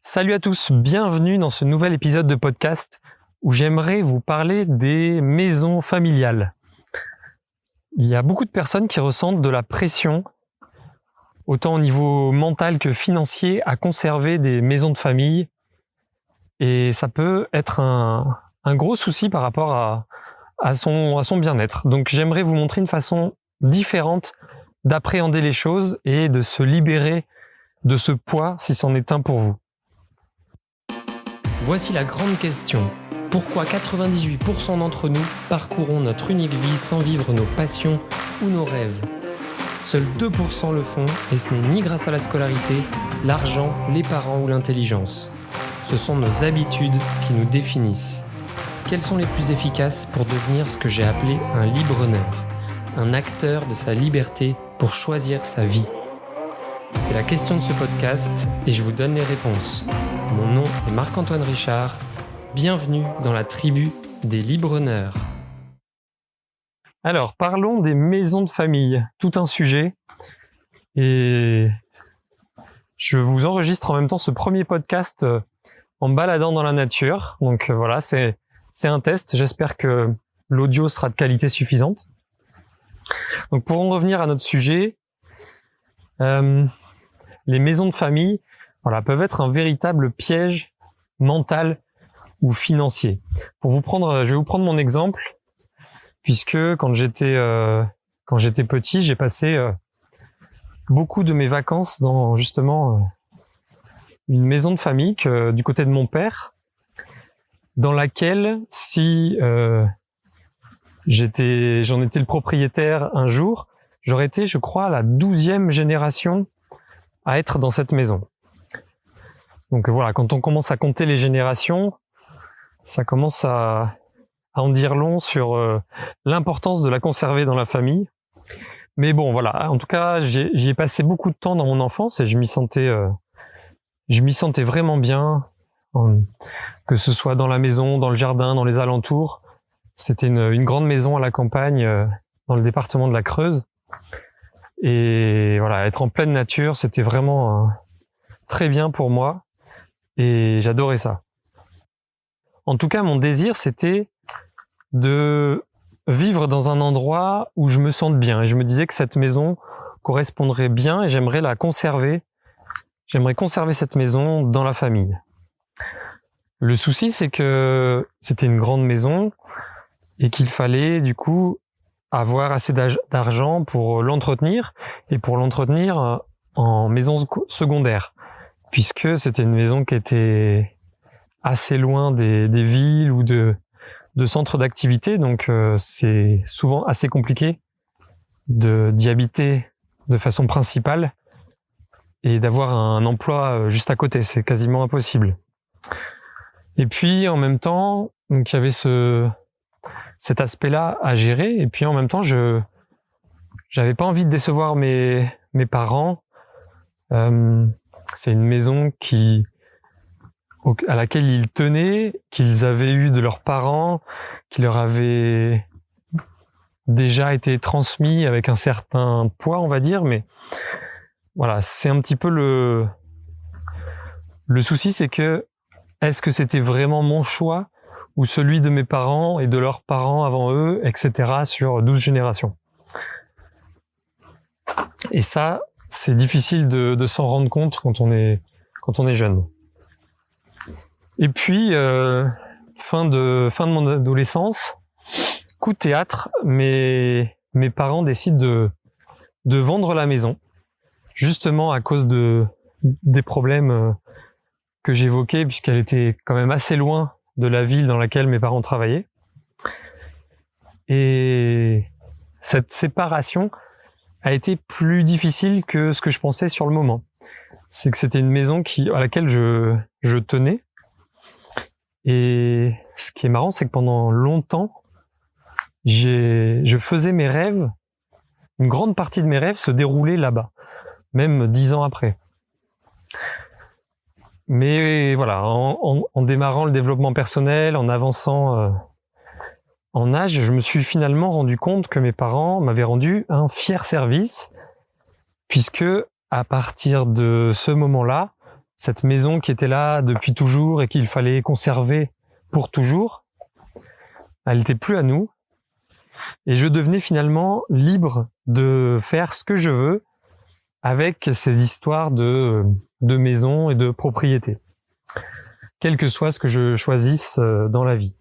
Salut à tous, bienvenue dans ce nouvel épisode de podcast où j'aimerais vous parler des maisons familiales. Il y a beaucoup de personnes qui ressentent de la pression, autant au niveau mental que financier, à conserver des maisons de famille. Et ça peut être un gros souci par rapport à son bien-être. Donc j'aimerais vous montrer une façon différente d'appréhender les choses et de se libérer de ce poids si c'en est un pour vous. Voici la grande question. Pourquoi 98% d'entre nous parcourons notre unique vie sans vivre nos passions ou nos rêves ? Seuls 2% le font et ce n'est ni grâce à la scolarité, l'argent, les parents ou l'intelligence. Ce sont nos habitudes qui nous définissent. Quelles sont les plus efficaces pour devenir ce que j'ai appelé un libre-preneur, un acteur de sa liberté pour choisir sa vie ? C'est la question de ce podcast et je vous donne les réponses. Mon nom est Marc-Antoine Richard. Bienvenue dans la tribu des libre-preneurs. Alors, parlons des maisons de famille. Tout un sujet. Et je vous enregistre en même temps ce premier podcast en me baladant dans la nature. Donc voilà, c'est un test. J'espère que l'audio sera de qualité suffisante. Donc pour en revenir à notre sujet, les maisons de famille, peuvent être un véritable piège mental ou financier. Je vais vous prendre mon exemple, puisque quand j'étais petit, j'ai passé beaucoup de mes vacances dans justement une maison de famille du côté de mon père, dans laquelle si j'en étais le propriétaire un jour, j'aurais été, je crois, la 12e génération à être dans cette maison. Donc voilà, quand on commence à compter les générations, ça commence à en dire long sur l'importance de la conserver dans la famille. Mais bon, voilà, en tout cas, j'y ai passé beaucoup de temps dans mon enfance et je m'y sentais vraiment bien, que ce soit dans la maison, dans le jardin, dans les alentours. C'était une grande maison à la campagne, dans le département de la Creuse. Et voilà, être en pleine nature, c'était vraiment très bien pour moi et j'adorais ça. En tout cas, mon désir, c'était de vivre dans un endroit où je me sente bien. Et je me disais que cette maison correspondrait bien et j'aimerais la conserver. J'aimerais conserver cette maison dans la famille. Le souci, c'est que c'était une grande maison et qu'il fallait du coup avoir assez d'argent pour l'entretenir et pour l'entretenir en maison secondaire, puisque c'était une maison qui était assez loin des villes ou de centres d'activité, donc c'est souvent assez compliqué d'y habiter de façon principale et d'avoir un emploi juste à côté, c'est quasiment impossible. Et puis en même temps, donc il y avait cet aspect-là à gérer, et puis en même temps, j'avais pas envie de décevoir mes parents. C'est une maison à laquelle ils tenaient, qu'ils avaient eu de leurs parents, qui leur avait déjà été transmis avec un certain poids, on va dire, mais voilà, c'est un petit peu le souci, c'est que est-ce que c'était vraiment mon choix ou celui de mes parents et de leurs parents avant eux, etc., sur 12 générations. Et ça, c'est difficile de s'en rendre compte quand on est jeune. Et puis, fin de mon adolescence, coup de théâtre, mes parents décident de vendre la maison, justement à cause des problèmes que j'évoquais, puisqu'elle était quand même assez loin de la ville dans laquelle mes parents travaillaient. Et cette séparation a été plus difficile que ce que je pensais sur le moment. C'est que c'était une maison à laquelle je tenais. Et ce qui est marrant, c'est que pendant longtemps, je faisais mes rêves, une grande partie de mes rêves se déroulaient là-bas, même 10 ans après. Mais voilà, en démarrant le développement personnel, en avançant en âge, je me suis finalement rendu compte que mes parents m'avaient rendu un fier service, puisque à partir de ce moment-là, cette maison qui était là depuis toujours et qu'il fallait conserver pour toujours, elle n'était plus à nous. Et je devenais finalement libre de faire ce que je veux avec ces histoires de maison et de propriété, quel que soit ce que je choisisse dans la vie.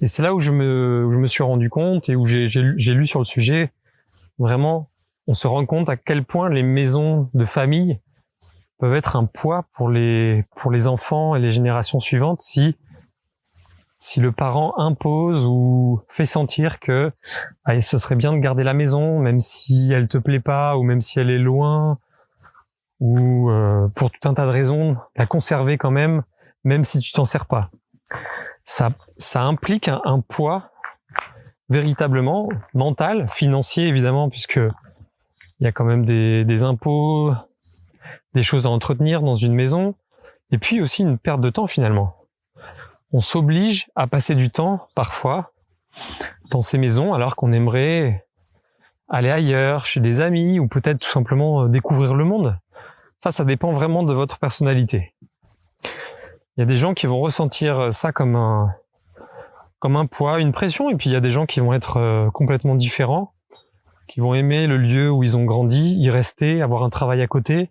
Et c'est là où je me suis rendu compte et où j'ai lu sur le sujet. Vraiment, on se rend compte à quel point les maisons de famille peuvent être un poids pour les enfants et les générations suivantes si le parent impose ou fait sentir que ce serait bien de garder la maison, même si elle te plaît pas ou même si elle est loin, ou pour tout un tas de raisons, la conserver quand même si tu t'en sers pas. Ça implique un poids véritablement mental, financier évidemment, puisque il y a quand même des impôts, des choses à entretenir dans une maison, et puis aussi une perte de temps finalement. On s'oblige à passer du temps, parfois, dans ces maisons, alors qu'on aimerait aller ailleurs, chez des amis, ou peut-être tout simplement découvrir le monde. Ça dépend vraiment de votre personnalité. Il y a des gens qui vont ressentir ça comme un poids, une pression, et puis il y a des gens qui vont être complètement différents, qui vont aimer le lieu où ils ont grandi, y rester, avoir un travail à côté,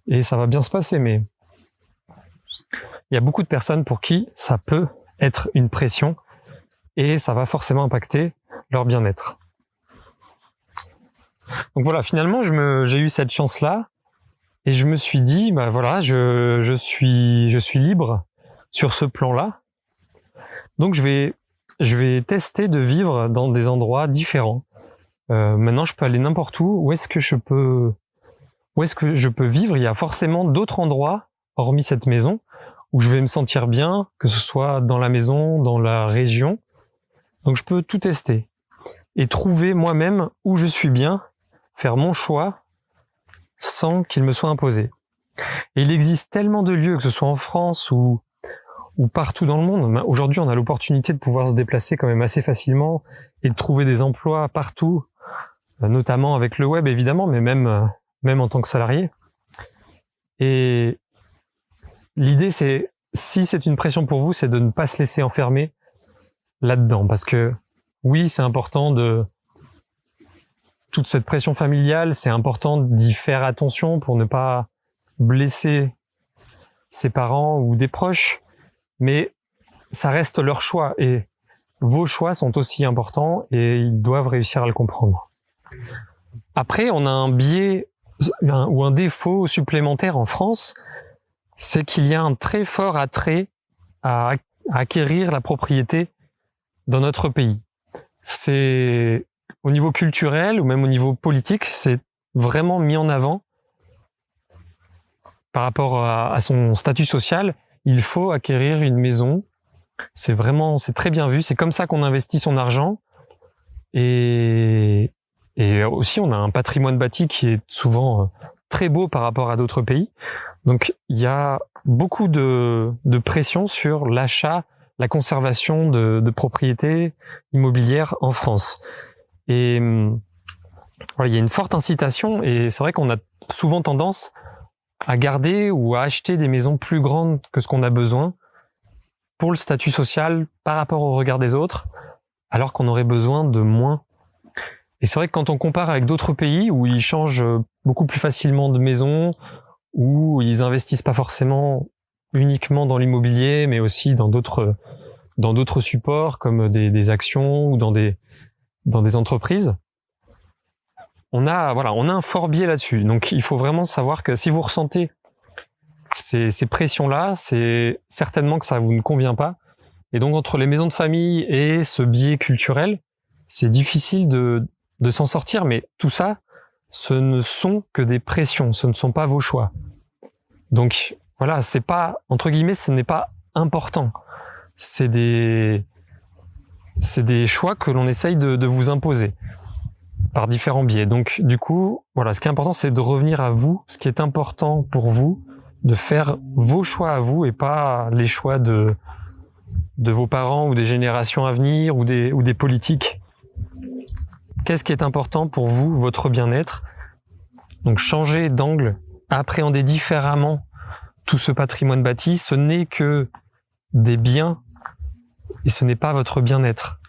et ça va bien se passer, mais il y a beaucoup de personnes pour qui ça peut être une pression et ça va forcément impacter leur bien-être. Donc voilà, finalement, j'ai eu cette chance-là et je me suis dit, bah voilà, je suis libre sur ce plan-là. Donc je vais tester de vivre dans des endroits différents. Maintenant, je peux aller n'importe où. Où est-ce que je peux vivre? Il y a forcément d'autres endroits, hormis cette maison, où je vais me sentir bien, que ce soit dans la maison, dans la région. Donc je peux tout tester et trouver moi-même où je suis bien, faire mon choix sans qu'il me soit imposé. Et il existe tellement de lieux, que ce soit en France ou partout dans le monde. Aujourd'hui, on a l'opportunité de pouvoir se déplacer quand même assez facilement et de trouver des emplois partout, notamment avec le web évidemment, mais même en tant que salarié. Et l'idée, c'est, si c'est une pression pour vous, c'est de ne pas se laisser enfermer là-dedans. Parce que oui, c'est important toute cette pression familiale, c'est important d'y faire attention pour ne pas blesser ses parents ou des proches, mais ça reste leur choix et vos choix sont aussi importants et ils doivent réussir à le comprendre. Après, on a un biais ou un défaut supplémentaire en France, c'est qu'il y a un très fort attrait à acquérir la propriété dans notre pays. C'est au niveau culturel ou même au niveau politique, c'est vraiment mis en avant par rapport à son statut social. Il faut acquérir une maison. C'est très bien vu. C'est comme ça qu'on investit son argent. Et aussi, on a un patrimoine bâti qui est souvent très beau par rapport à d'autres pays. Donc, il y a beaucoup de pression sur l'achat, la conservation de propriétés immobilières en France. Et voilà, il y a une forte incitation et c'est vrai qu'on a souvent tendance à garder ou à acheter des maisons plus grandes que ce qu'on a besoin pour le statut social par rapport au regard des autres, alors qu'on aurait besoin de moins. Et c'est vrai que quand on compare avec d'autres pays où ils changent beaucoup plus facilement de maison, où ils investissent pas forcément uniquement dans l'immobilier, mais aussi dans d'autres supports comme des actions ou dans des entreprises, on a un fort biais là-dessus. Donc il faut vraiment savoir que si vous ressentez ces pressions-là, c'est certainement que ça vous ne convient pas. Et donc entre les maisons de famille et ce biais culturel, c'est difficile de s'en sortir, mais tout ça, ce ne sont que des pressions, ce ne sont pas vos choix. Donc voilà, c'est pas, entre guillemets, ce n'est pas important. C'est des choix que l'on essaye de vous imposer par différents biais. Donc du coup, voilà, ce qui est important, c'est de revenir à vous, ce qui est important pour vous, de faire vos choix à vous et pas les choix de vos parents ou des générations à venir ou des politiques. Qu'est-ce qui est important pour vous, votre bien-être? Donc changer d'angle, appréhender différemment tout ce patrimoine bâti, ce n'est que des biens et ce n'est pas votre bien-être.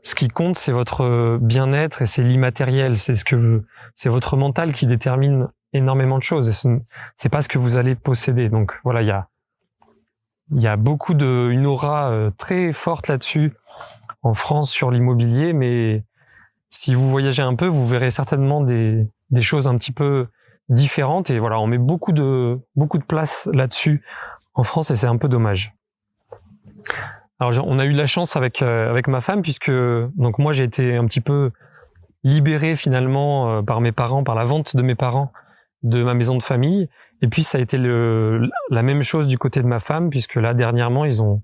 Ce qui compte, c'est votre bien-être et c'est l'immatériel. C'est votre mental qui détermine énormément de choses. Et c'est pas ce que vous allez posséder. Donc voilà, il y a beaucoup une aura très forte là-dessus en France sur l'immobilier, mais si vous voyagez un peu, vous verrez certainement des choses un petit peu différentes. Et voilà, on met beaucoup de place là-dessus en France et c'est un peu dommage. Alors, on a eu de la chance avec ma femme puisque donc moi j'ai été un petit peu libéré finalement par mes parents, par la vente de mes parents de ma maison de famille. Et puis ça a été la même chose du côté de ma femme puisque là dernièrement ils ont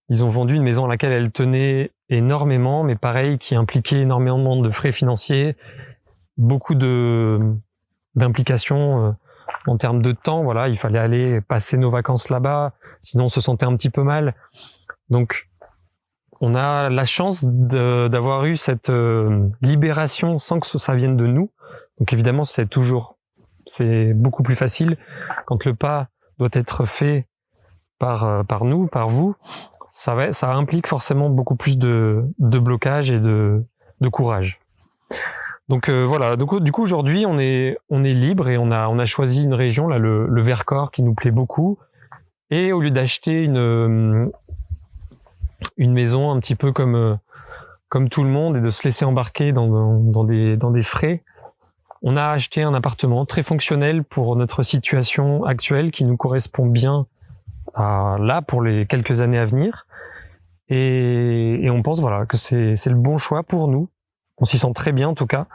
vendu une maison à laquelle elle tenait énormément, mais pareil qui impliquait énormément de frais financiers, beaucoup d'implications en termes de temps. Voilà, il fallait aller passer nos vacances là-bas, sinon on se sentait un petit peu mal. Donc, on a la chance d'avoir eu cette libération sans que ça vienne de nous. Donc évidemment, c'est beaucoup plus facile quand le pas doit être fait par nous, par vous. Ça implique forcément beaucoup plus de blocage et de courage. Donc voilà. Du coup aujourd'hui, on est libre et on a choisi une région là, le Vercors, qui nous plaît beaucoup. Et au lieu d'acheter une maison un petit peu comme tout le monde et de se laisser embarquer dans des frais, on a acheté un appartement très fonctionnel pour notre situation actuelle qui nous correspond bien pour les quelques années à venir. Et on pense voilà que c'est le bon choix pour nous. On s'y sent très bien en tout cas.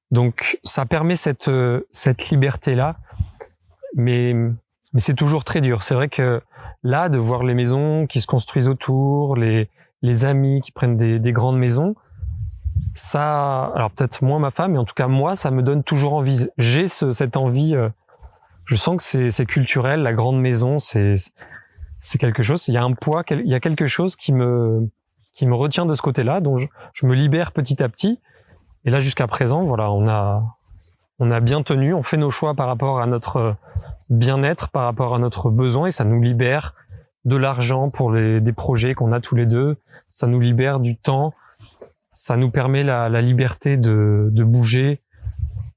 Donc ça permet cette liberté-là, mais c'est toujours très dur. C'est vrai que là, de voir les maisons qui se construisent autour, les amis qui prennent des grandes maisons, ça, alors peut-être moins ma femme, mais en tout cas moi, ça me donne toujours envie. J'ai cette envie. Je sens que c'est culturel. La grande maison, c'est quelque chose. Il y a un poids, il y a quelque chose qui me retient de ce côté-là, dont je me libère petit à petit. Et là, jusqu'à présent, voilà, on a bien tenu. On fait nos choix par rapport à notre bien-être, par rapport à notre besoin, et ça nous libère de l'argent pour des projets qu'on a tous les deux. Ça nous libère du temps. Ça nous permet la liberté de bouger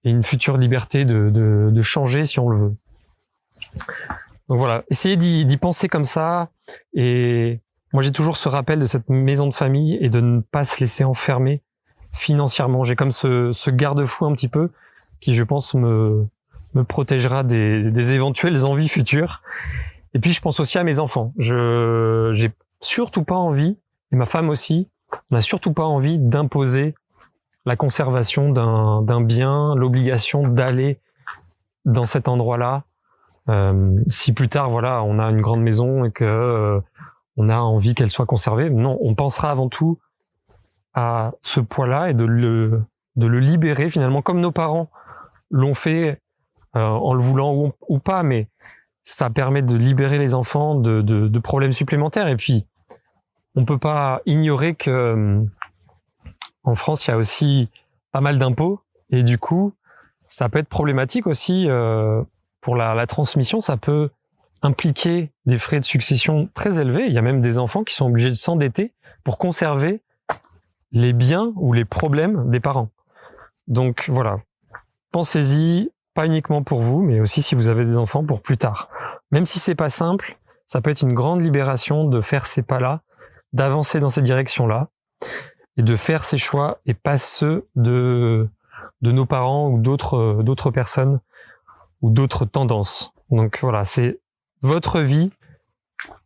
et une future liberté de changer si on le veut. Donc voilà, essayez d'y penser comme ça. Et moi, j'ai toujours ce rappel de cette maison de famille et de ne pas se laisser enfermer financièrement. J'ai comme ce garde-fou un petit peu qui, je pense, me protégera des éventuelles envies futures. Et puis, je pense aussi à mes enfants. J'ai surtout pas envie, et ma femme aussi, on n'a surtout pas envie d'imposer la conservation d'un bien, l'obligation d'aller dans cet endroit-là. Si plus tard, voilà, on a une grande maison et que on a envie qu'elle soit conservée, non, on pensera avant tout à ce poids-là et de le libérer finalement, comme nos parents l'ont fait en le voulant ou pas, mais ça permet de libérer les enfants de problèmes supplémentaires. Et puis, on peut pas ignorer que en France, il y a aussi pas mal d'impôts et du coup, ça peut être problématique aussi pour la transmission. Ça peut impliquer des frais de succession très élevés. Il y a même des enfants qui sont obligés de s'endetter pour conserver les biens ou les problèmes des parents. Donc voilà, pensez-y, pas uniquement pour vous, mais aussi si vous avez des enfants pour plus tard. Même si c'est pas simple, ça peut être une grande libération de faire ces pas-là, d'avancer dans cette direction-là, et de faire ces choix et pas ceux de nos parents ou d'autres personnes ou d'autres tendances. Donc voilà, c'est votre vie,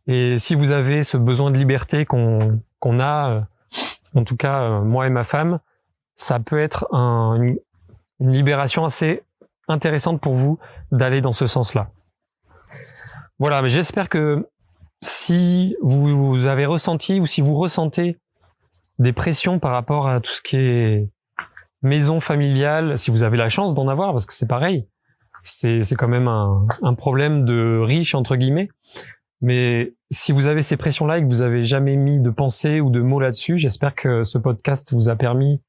et si vous avez ce besoin de liberté qu'on a, en tout cas moi et ma femme, ça peut être une libération assez intéressante pour vous d'aller dans ce sens-là. Voilà, mais j'espère que si vous avez ressenti ou si vous ressentez des pressions par rapport à tout ce qui est maison familiale, si vous avez la chance d'en avoir, parce que c'est pareil, c'est quand même un problème de riche entre guillemets, mais si vous avez ces pressions-là et que vous avez jamais mis de pensée ou de mots là-dessus, j'espère que ce podcast vous a permis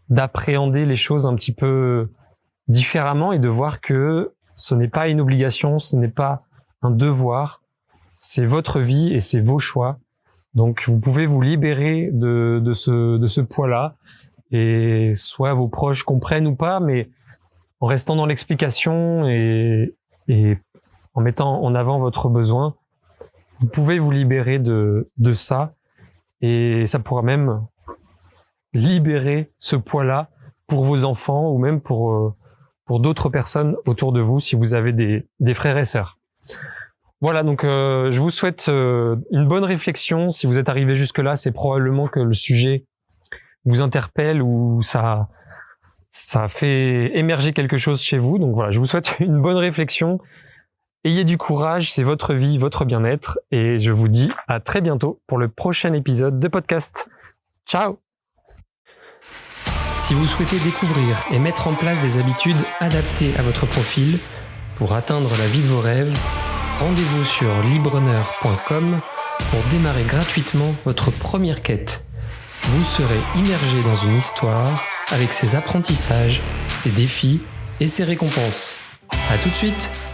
d'appréhender les choses un petit peu différemment et de voir que ce n'est pas une obligation, ce n'est pas un devoir. C'est votre vie et c'est vos choix. Donc vous pouvez vous libérer de ce poids-là, et soit vos proches comprennent ou pas, mais en restant dans l'explication et en mettant en avant votre besoin, vous pouvez vous libérer de ça, et ça pourra même libérer ce poids-là pour vos enfants ou même pour d'autres personnes autour de vous si vous avez des frères et sœurs. Voilà, donc je vous souhaite une bonne réflexion. Si vous êtes arrivé jusque-là, c'est probablement que le sujet vous interpelle ou ça fait émerger quelque chose chez vous. Donc voilà, je vous souhaite une bonne réflexion. Ayez du courage, c'est votre vie, votre bien-être. Et je vous dis à très bientôt pour le prochain épisode de podcast. Ciao! Si vous souhaitez découvrir et mettre en place des habitudes adaptées à votre profil pour atteindre la vie de vos rêves, rendez-vous sur libreneur.com pour démarrer gratuitement votre première quête. Vous serez immergé dans une histoire avec ses apprentissages, ses défis et ses récompenses. À tout de suite!